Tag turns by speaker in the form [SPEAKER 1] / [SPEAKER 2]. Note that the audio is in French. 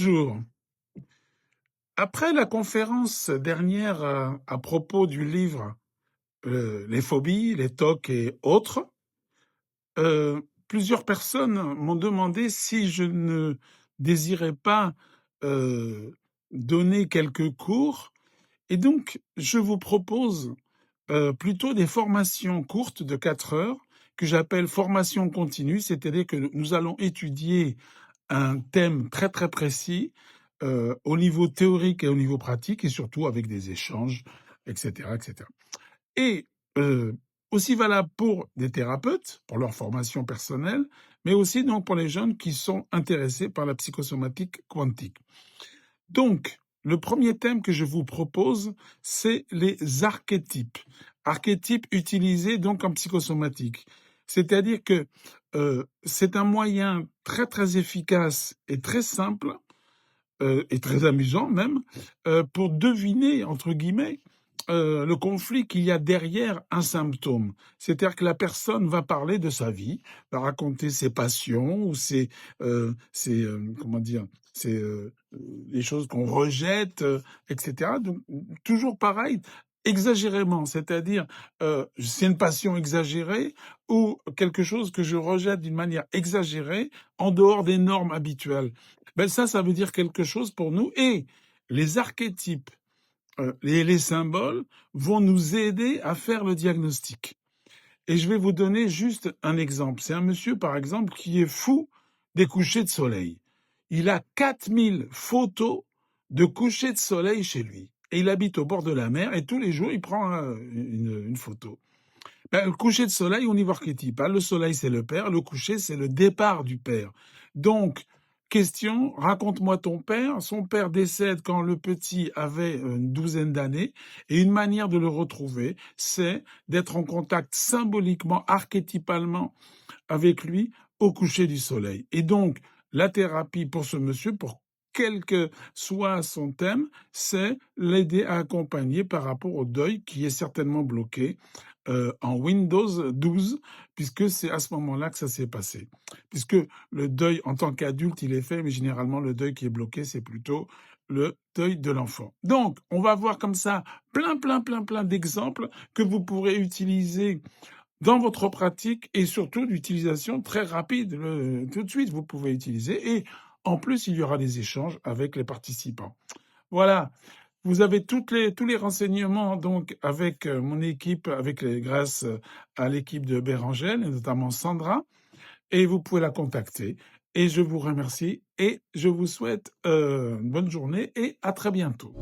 [SPEAKER 1] Bonjour. Après la conférence dernière à propos du livre Les phobies, les TOC et autres, plusieurs personnes m'ont demandé si je ne désirais pas euh, donner quelques cours. Et donc, je vous propose plutôt des formations courtes de 4 heures que j'appelle formation continue, c'est-à-dire que nous allons étudier un thème très très précis au niveau théorique et au niveau pratique, et surtout avec des échanges, etc., etc. Et aussi valable pour des thérapeutes, pour leur formation personnelle, mais aussi donc pour les jeunes qui sont intéressés par la psychosomatique quantique. Donc, le premier thème que je vous propose, c'est les archétypes. Archétypes utilisés donc en psychosomatique. C'est-à-dire que c'est un moyen très très efficace et très simple et très amusant même pour deviner entre guillemets le conflit qu'il y a derrière un symptôme. C'est-à-dire que la personne va parler de sa vie, va raconter ses passions ou comment dire, les choses qu'on rejette, etc. Donc toujours pareil, exagérément, c'est-à-dire c'est une passion exagérée ou quelque chose que je rejette d'une manière exagérée en dehors des normes habituelles. Ben ça veut dire quelque chose pour nous. Et les archétypes et les symboles vont nous aider à faire le diagnostic. Et je vais vous donner juste un exemple. C'est un monsieur, par exemple, qui est fou des couchers de soleil. Il a 4000 photos de couchers de soleil chez lui. Et il habite au bord de la mer et tous les jours, il prend une photo. Ben, le coucher de soleil au niveau archétype. Le soleil, c'est le père. Le coucher, c'est le départ du père. Donc, question, raconte-moi ton père. Son père décède quand le petit avait une douzaine d'années. Et une manière de le retrouver, c'est d'être en contact symboliquement, archétypalement avec lui au coucher du soleil. Et donc, la thérapie pour ce monsieur, pour quel que soit son thème, c'est l'aider à accompagner par rapport au deuil qui est certainement bloqué en Windows 12, puisque c'est à ce moment-là que ça s'est passé. Puisque le deuil en tant qu'adulte, il est fait, mais généralement le deuil qui est bloqué, c'est plutôt le deuil de l'enfant. Donc, on va voir comme ça plein d'exemples que vous pourrez utiliser dans votre pratique et surtout d'utilisation très rapide. Tout de suite, vous pouvez utiliser et en plus, il y aura des échanges avec les participants. Voilà. Vous avez tous les renseignements donc avec mon équipe, grâce à l'équipe de Bérangèle, et notamment Sandra, et vous pouvez la contacter. Et je vous remercie et je vous souhaite une bonne journée et à très bientôt.